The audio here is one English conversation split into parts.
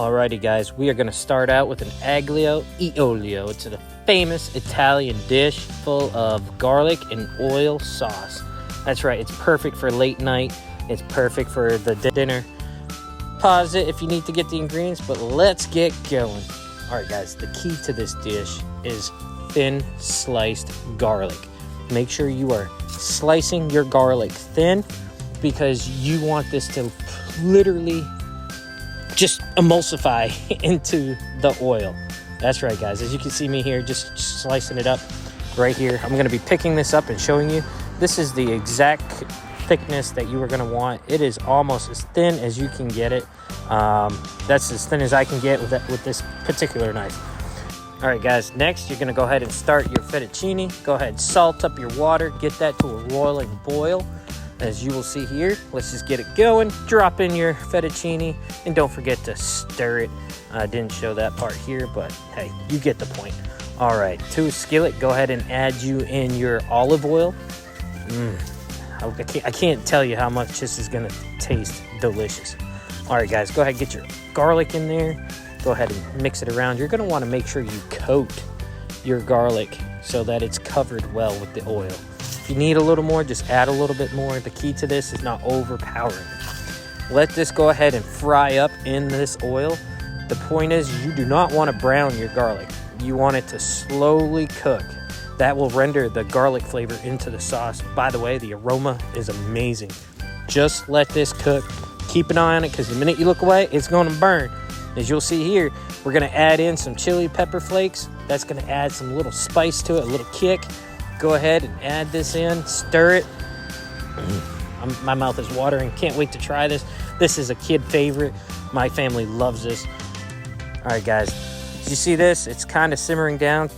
Alrighty guys, we are going to start out with an Aglio E Olio. It's a famous Italian dish full of garlic and oil sauce. That's right, it's perfect for late night. It's perfect for the dinner. Pause it if you need to get the ingredients, but let's get going. Alright guys, the key to this dish is thin sliced garlic. Make sure you are slicing your garlic thin because you want this to literally just emulsify into the oil. That's right guys, as you can see me here just slicing it up right here. I'm going to be picking this up and showing you. This is the exact thickness that you are going to want. It is almost as thin as you can get it. That's as thin as I can get with this particular knife. All right guys, next you're going to go ahead and start your fettuccine. Go ahead, salt up your water, get that to a roiling boil. As you will see here, let's just get it going. Drop in your fettuccine and don't forget to stir it. I didn't show that part here, but hey, you get the point. All right, to a skillet, go ahead and add you in your olive oil. I can't tell you how much this is gonna taste delicious. All right guys, go ahead and get your garlic in there. Go ahead and mix it around. You're gonna wanna make sure you coat your garlic so that it's covered well with the oil. If you need a little more, just add a little bit more. The key to this is not overpowering. Let this go ahead and fry up in this oil. The point is you do not want to brown your garlic. You want it to slowly cook. That will render the garlic flavor into the sauce. By the way, the aroma is amazing. Just let this cook. Keep an eye on it because the minute you look away, it's going to burn. As you'll see here, we're going to add in some chili pepper flakes. That's going to add some little spice to it, a little kick. Go ahead and add this in, stir it. My mouth is watering. Can't wait to try this. This is a kid favorite. My family loves this. All right, guys. Did you see this? It's kind of simmering down.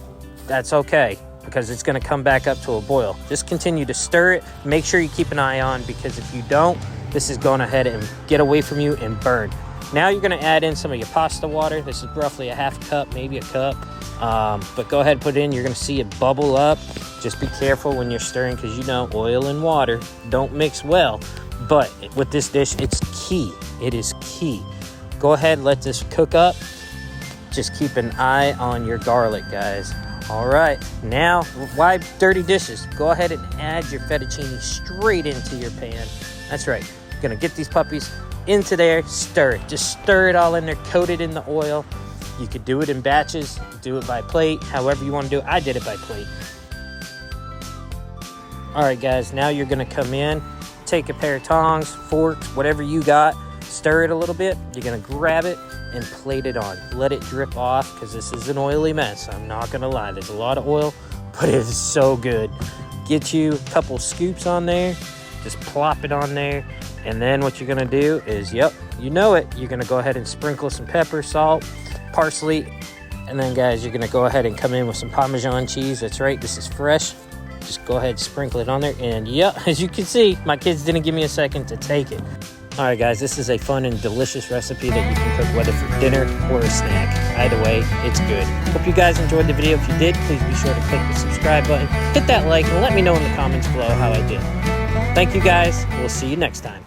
That's okay because it's going to come back up to a boil. Just continue to stir it. Make sure you keep an eye on because if you don't, this is going ahead and get away from you and burn. Now you're going to add in some of your pasta water. This is roughly a half cup, maybe a cup. But go ahead and put it in. You're going to see it bubble up. Just be careful when you're stirring because you know oil and water don't mix well. But with this dish, it's key. It is key. Go ahead, let this cook up. Just keep an eye on your garlic, guys. All right. Now, why dirty dishes? Go ahead and add your fettuccine straight into your pan. That's right. You're going to get these puppies into there, stir it. Just stir it all in there, coat it in the oil. You could do it in batches, do it by plate, however you want to do it. I did it by plate. All right, guys, now you're going to come in, take a pair of tongs, forks, whatever you got, stir it a little bit. You're going to grab it and plate it on. Let it drip off because this is an oily mess. I'm not going to lie. There's a lot of oil, but it is so good. Get you a couple scoops on there. Just plop it on there. And then what you're going to do is, yep, you know it. You're going to go ahead and sprinkle some pepper, salt, parsley. And then, guys, you're going to go ahead and come in with some Parmesan cheese. That's right. This is fresh. Just go ahead and sprinkle it on there. And, yep, as you can see, my kids didn't give me a second to take it. All right, guys, this is a fun and delicious recipe that you can cook whether for dinner or a snack. Either way, it's good. Hope you guys enjoyed the video. If you did, please be sure to click the subscribe button, hit that like, and let me know in the comments below how I did. Thank you, guys. We'll see you next time.